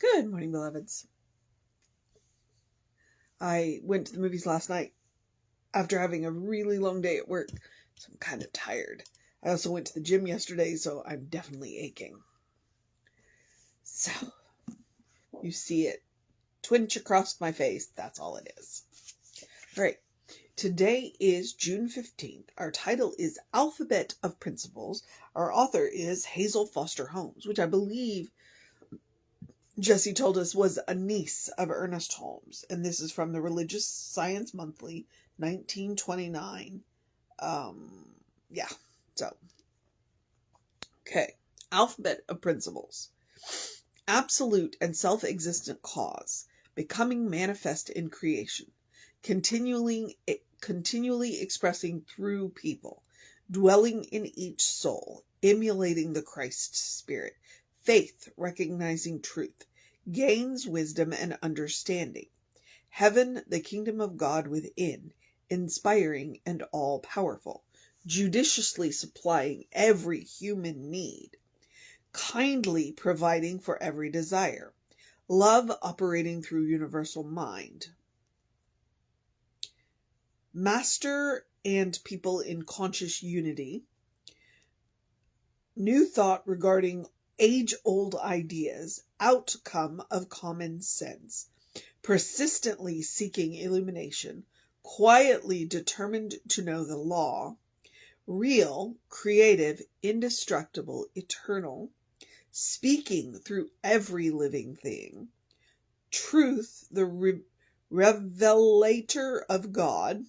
Good morning, beloveds. I went to the movies last night after having a really long day at work, so I'm kind of tired. I also went to the gym yesterday, so I'm definitely aching. So, you see it twinge across my face. That's all it is. All right. Today is June 15th. Our title is Alphabet of Principles. Our author is Hazel Foster Holmes, which I believe Jessie told us was a niece of Ernest Holmes. And this is from the Religious Science Monthly, 1929. Yeah. So, okay. Alphabet of Principles. Absolute and self-existent cause, becoming manifest in creation, continually expressing through people, dwelling in each soul, emulating the Christ spirit, faith, recognizing truth, gains wisdom and understanding, heaven, the kingdom of God within, inspiring and all-powerful, judiciously supplying every human need, kindly providing for every desire, love operating through universal mind, master and people in conscious unity, new thought regarding age-old ideas, outcome of common sense, persistently seeking illumination, quietly determined to know the law, real, creative, indestructible, eternal, speaking through every living thing, truth, the revelator of God,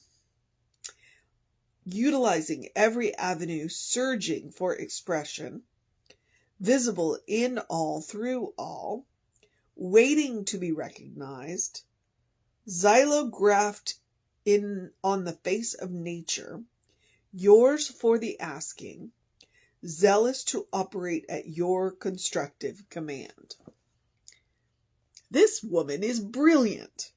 utilizing every avenue, surging for expression, visible in all, through all, waiting to be recognized, xylographed on the face of nature, yours for the asking, zealous to operate at your constructive command. This woman is brilliant.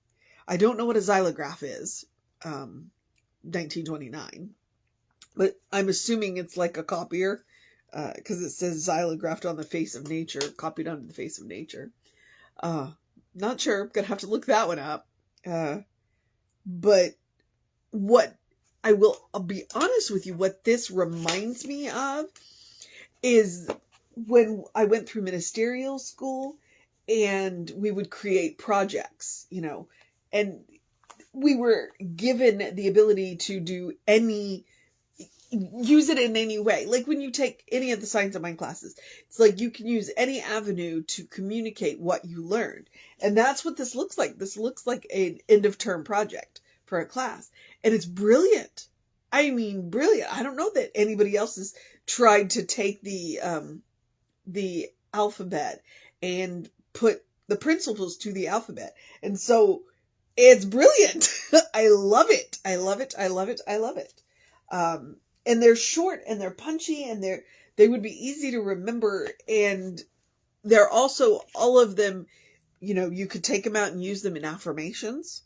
I don't know what a xylograph is, 1929, but I'm assuming it's like a copier, because it says xylographed on the face of nature, copied onto the face of nature. Not sure, gonna have to look that one up. But I'll be honest with you, what this reminds me of is when I went through ministerial school and we would create projects, and we were given the ability to use it in any way. Like when you take any of the science of mind classes, it's like you can use any avenue to communicate what you learned. And that's what this looks like. This looks like an end of term project for a class. And it's brilliant. I mean, brilliant. I don't know that anybody else has tried to take the alphabet and put the principles to the alphabet. And so it's brilliant. I love it. I love it. I love it. I love it. And they're short and they're punchy and they would be easy to remember. And they're also, all of them, you could take them out and use them in affirmations.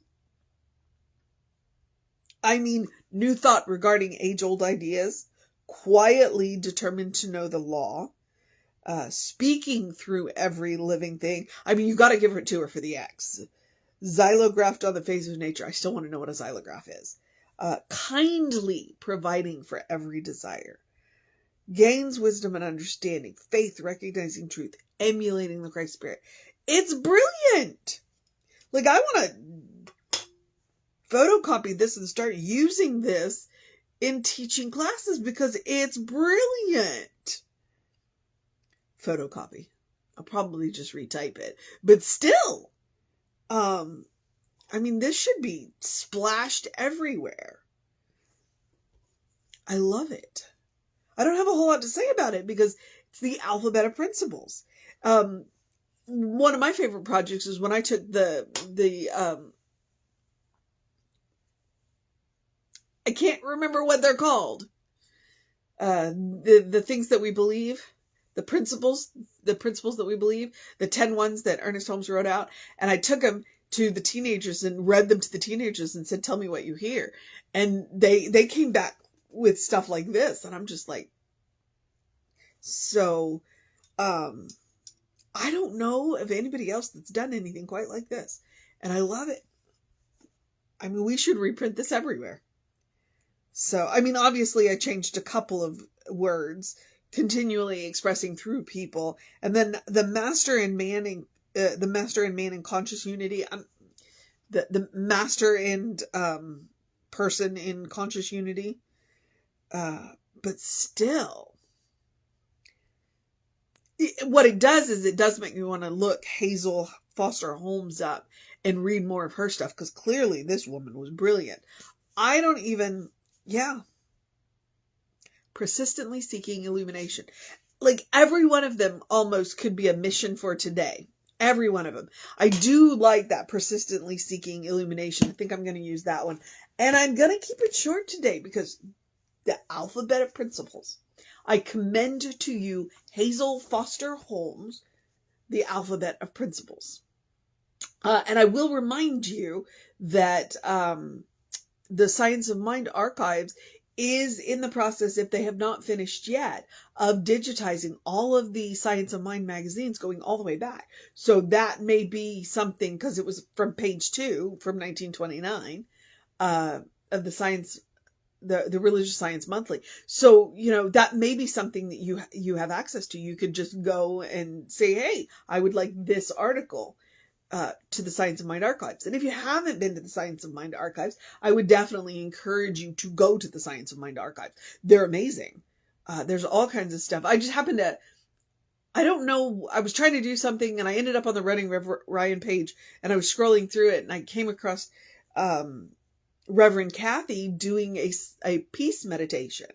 I mean, new thought regarding age-old ideas, quietly determined to know the law, speaking through every living thing. I mean, you got to give it to her for the X. Xylographed on the face of nature. I still want to know what a xylograph is. Kindly providing for every desire. Gains wisdom and understanding. Faith, recognizing truth. Emulating the Christ spirit. It's brilliant! Like, I want to photocopy this and start using this in teaching classes because it's brilliant. Photocopy. I'll probably just retype it. But still, I mean, this should be splashed everywhere. I love it. I don't have a whole lot to say about it because it's the alphabet of principles. One of my favorite projects is when I took I can't remember what they're called. The things that we believe, the principles that we believe, the 10 ones that Ernest Holmes wrote out. And I took them to the teenagers and read them to the teenagers and said, tell me what you hear. And they came back with stuff like this. And I'm just like, so, I don't know of anybody else that's done anything quite like this. And I love it. I mean, we should reprint this everywhere. So, I mean, obviously I changed a couple of words, continually expressing through people. And then the master and man in conscious unity, the master and person in conscious unity. But still, what it does is it does make me want to look Hazel Foster Holmes up and read more of her stuff, because clearly this woman was brilliant. I don't even, persistently seeking illumination. Like every one of them almost could be a mission for today. Every one of them. I do like that persistently seeking illumination. I think I'm going to use that one. And I'm going to keep it short today because the alphabet of principles. I commend to you Hazel Foster Holmes, The Alphabet of Principles. And I will remind you that the Science of Mind Archives is in the process, if they have not finished yet, of digitizing all of the Science of Mind magazines going all the way back. So that may be something, because it was from page 2 from 1929 of the Science, the Religious Science Monthly. So, that may be something that you have access to. You could just go and say, hey, I would like this article to the Science of Mind Archives. And if you haven't been to the Science of Mind Archives, I would definitely encourage you to go to the Science of Mind Archives. They're amazing. There's all kinds of stuff. I just happened to, I don't know, I was trying to do something and I ended up on the Running Ryan page, and I was scrolling through it and I came across Reverend Kathy doing a peace meditation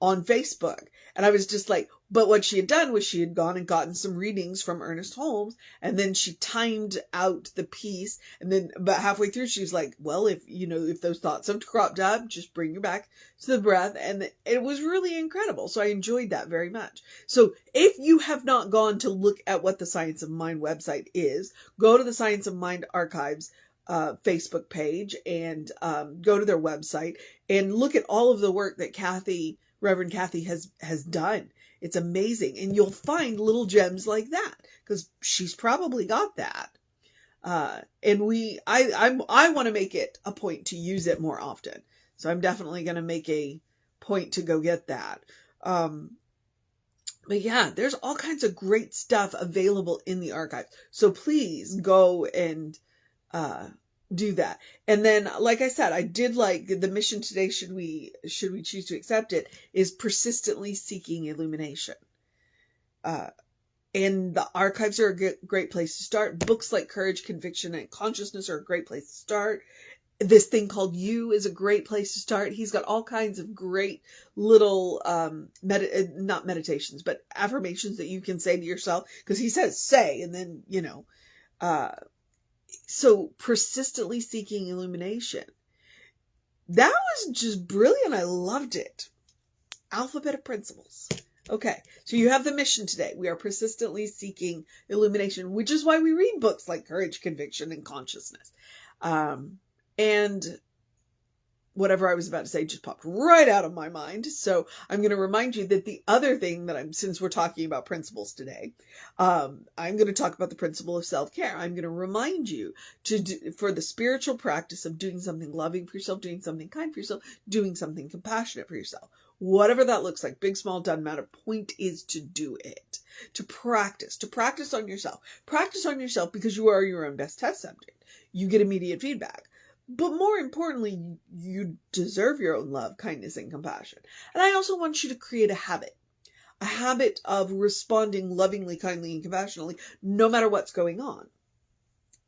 on Facebook. And I was just like, but what she had done was she had gone and gotten some readings from Ernest Holmes, and then she timed out the piece. And then about halfway through, she was like, well, if those thoughts have cropped up, just bring you back to the breath. And it was really incredible. So I enjoyed that very much. So if you have not gone to look at what the Science of Mind website is, go to the Science of Mind Archives Facebook page and go to their website and look at all of the work that Reverend Kathy has done. It's amazing. And you'll find little gems like that, because she's probably got that. And I want to make it a point to use it more often. So I'm definitely going to make a point to go get that. But yeah, there's all kinds of great stuff available in the archive. So please go and do that. And then, like I said, I did like the mission today, should we choose to accept it, is persistently seeking illumination. And the archives are a great place to start. Books like Courage, Conviction, and Consciousness are a great place to start. This thing called You is a great place to start. He's got all kinds of great little, not meditations, but affirmations that you can say to yourself, because he says say, and then, so persistently seeking illumination. That was just brilliant. I loved it. Alphabet of Principles. Okay, so you have the mission today. We are persistently seeking illumination, which is why we read books like Courage, Conviction, and Consciousness. And whatever I was about to say just popped right out of my mind. So I'm going to remind you that the other thing that since we're talking about principles today, I'm going to talk about the principle of self-care. I'm going to remind you for the spiritual practice of doing something loving for yourself, doing something kind for yourself, doing something compassionate for yourself. Whatever that looks like, big, small, doesn't matter. Point is to do it, to practice on yourself. Practice on yourself because you are your own best test subject. You get immediate feedback. But more importantly, you deserve your own love, kindness, and compassion. And I also want you to create a habit of responding lovingly, kindly, and compassionately, no matter what's going on.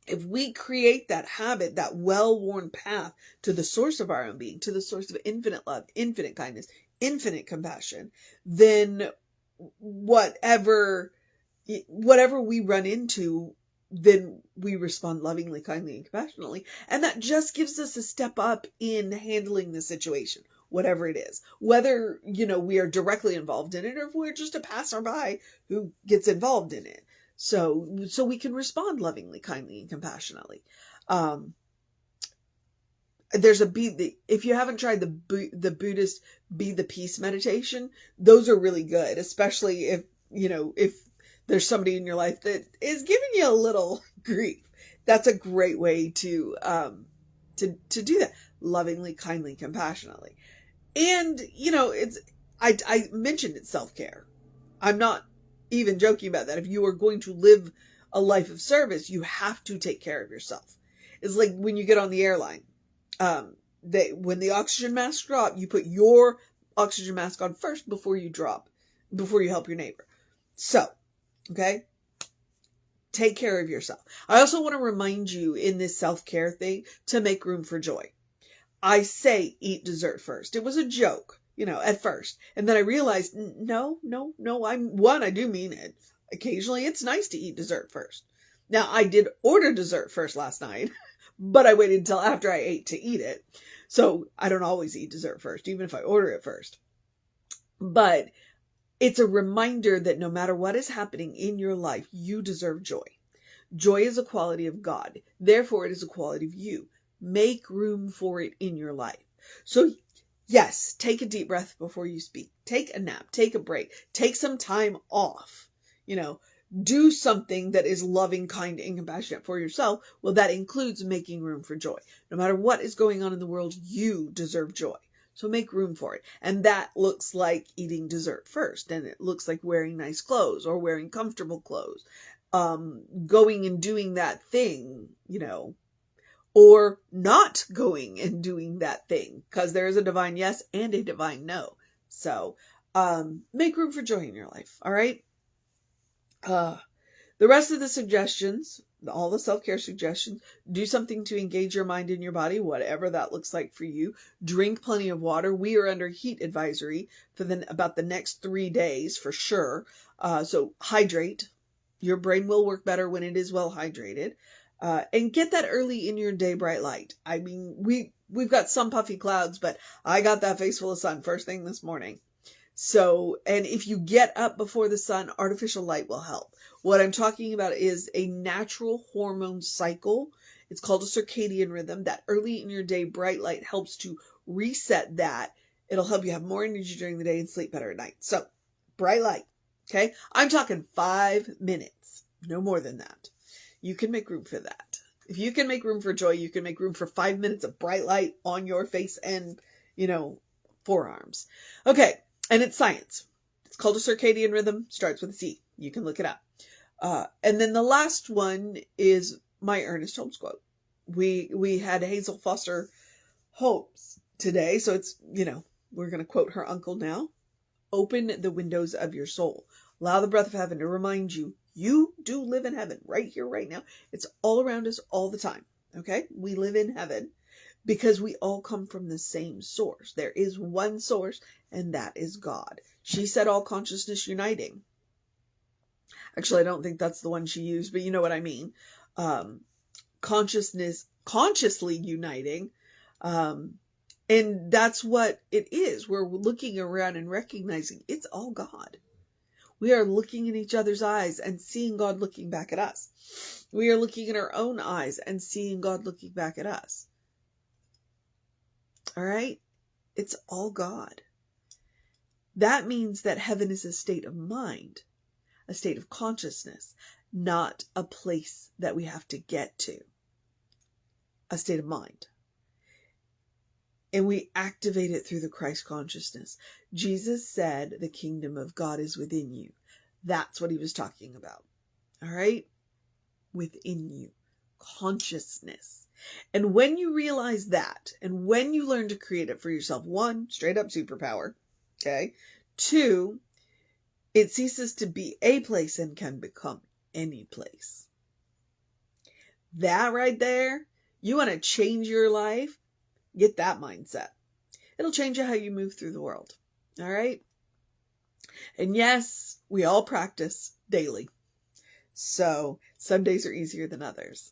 If we create that habit, that well-worn path to the source of our own being, to the source of infinite love, infinite kindness, infinite compassion, then whatever we run into, then we respond lovingly, kindly, and compassionately. And that just gives us a step up in handling the situation, whatever it is. Whether, we are directly involved in it, or if we're just a passerby who gets involved in it. So we can respond lovingly, kindly, and compassionately. There's if you haven't tried the Buddhist Be the Peace meditation, those are really good, especially if there's somebody in your life that is giving you a little grief. That's a great way to do that lovingly, kindly, compassionately. And, I mentioned it's self-care. I'm not even joking about that. If you are going to live a life of service, you have to take care of yourself. It's like when you get on the airline. When the oxygen masks drop, you put your oxygen mask on first before you help your neighbor. So, okay? Take care of yourself. I also want to remind you in this self-care thing to make room for joy. I say eat dessert first. It was a joke, at first. And then I realized, no, I do mean it. Occasionally it's nice to eat dessert first. Now, I did order dessert first last night, but I waited until after I ate to eat it. So I don't always eat dessert first, even if I order it first. But it's a reminder that no matter what is happening in your life, you deserve joy. Joy is a quality of God. Therefore, it is a quality of you. Make room for it in your life. So, yes, take a deep breath before you speak. Take a nap. Take a break. Take some time off. Do something that is loving, kind, and compassionate for yourself. Well, that includes making room for joy. No matter what is going on in the world, you deserve joy. So make room for it. And that looks like eating dessert first. And it looks like wearing nice clothes or wearing comfortable clothes. Going and doing that thing, or not going and doing that thing, because there is a divine yes and a divine no. So, make room for joy in your life. All right. The rest of the suggestions, all the self-care suggestions, do something to engage your mind and your body, whatever that looks like for you. Drink plenty of water. We are under heat advisory for about the next 3 days for sure. So hydrate. Your brain will work better when it is well hydrated. And get that early in your day bright light. I mean, we've got some puffy clouds, but I got that face full of sun first thing this morning. So, and if you get up before the sun, artificial light will help. What I'm talking about is a natural hormone cycle. It's called a circadian rhythm. That early in your day bright light helps to reset that. It'll help you have more energy during the day and sleep better at night. So, bright light. Okay? I'm talking 5 minutes. No more than that. You can make room for that. If you can make room for joy, you can make room for 5 minutes of bright light on your face and, forearms. Okay. And it's science. It's called a circadian rhythm. Starts with a C. You can look it up. And then the last one is my Ernest Holmes quote. We had Hazel Foster Holmes today. So it's, we're going to quote her uncle now. Open the windows of your soul. Allow the breath of heaven to remind you, you do live in heaven right here, right now. It's all around us all the time. Okay? We live in heaven because we all come from the same source. There is one source, and that is God. She said all consciousness uniting. Actually, I don't think that's the one she used, but you know what I mean. Consciously uniting. And that's what it is. We're looking around and recognizing it's all God. We are looking in each other's eyes and seeing God looking back at us. We are looking in our own eyes and seeing God looking back at us. All right? It's all God. That means that heaven is a state of mind, a state of consciousness, not a place that we have to get to. A state of mind. And we activate it through the Christ consciousness. Jesus said the kingdom of God is within you. That's what he was talking about. All right? Within you. Consciousness. And when you realize that, and when you learn to create it for yourself, 1, straight up superpower. Okay? 2, it ceases to be a place and can become any place. That right there, you want to change your life? Get that mindset. It'll change how you move through the world. All right? And yes, we all practice daily. So some days are easier than others.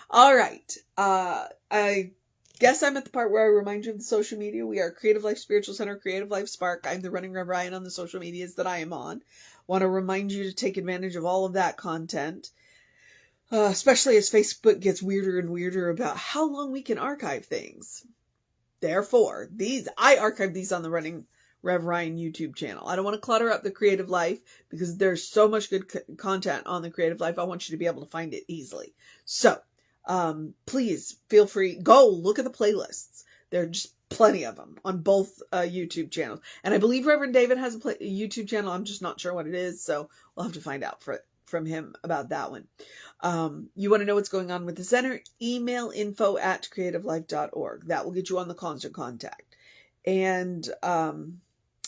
All right. I guess I'm at the part where I remind you of the social media. We are Creative Life Spiritual Center, Creative Life Spark. I'm the running Rev Ryan on the social medias that I am on. Want to remind you to take advantage of all of that content. Especially as Facebook gets weirder and weirder about how long we can archive things. Therefore, I archive these on the running Rev Ryan YouTube channel. I don't want to clutter up the Creative Life because there's so much good content on the Creative Life. I want you to be able to find it easily. So, please feel free. Go look at the playlists. There are just plenty of them on both YouTube channels. And I believe Reverend David has a YouTube channel. I'm just not sure what it is. So we'll have to find out from him about that one. You want to know what's going on with the center? Email info@creativelife.org. That will get you on the constant contact. And then,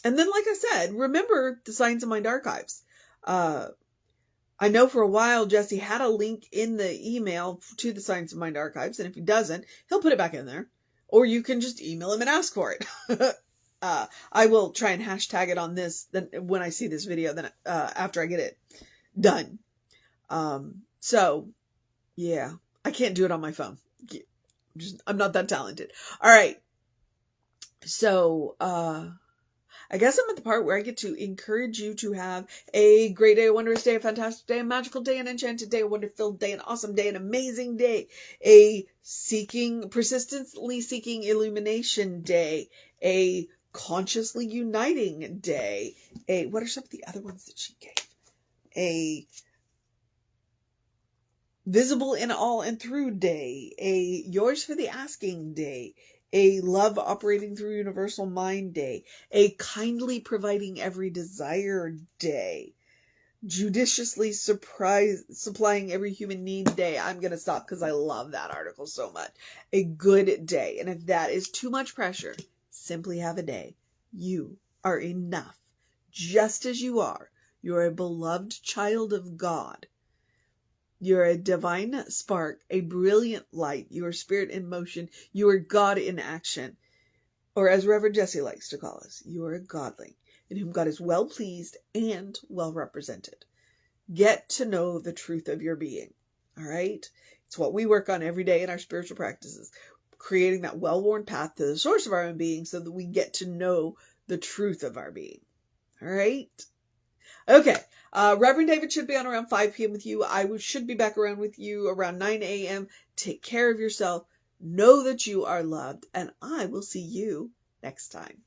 like I said, remember the Science of Mind archives. I know for a while Jesse had a link in the email to the Science of Mind archives, and if he doesn't, he'll put it back in there. Or you can just email him and ask for it. I will try and hashtag it on this when I see this video, then after I get it done. So, yeah, I can't do it on my phone. I'm not that talented. All right. So, I guess I'm at the part where I get to encourage you to have a great day, a wondrous day, a fantastic day, a magical day, an enchanted day, a wonder-filled day, an awesome day, an amazing day, a persistently seeking illumination day, a consciously uniting day, what are some of the other ones that she gave? A visible in all and through day, a yours for the asking day, a love operating through universal mind day, a kindly providing every desire day, judiciously supplying every human need day. I'm going to stop because I love that article so much. A good day. And if that is too much pressure, simply have a day. You are enough. Just as you are. You're a beloved child of God. You're a divine spark, a brilliant light. You are spirit in motion. You are God in action. Or as Reverend Jesse likes to call us, you are a godling in whom God is well pleased and well represented. Get to know the truth of your being. All right? It's what we work on every day in our spiritual practices. Creating that well-worn path to the source of our own being so that we get to know the truth of our being. All right? Okay. Reverend David should be on around 5 p.m. with you. I should be back around with you around 9 a.m. Take care of yourself. Know that you are loved. And I will see you next time.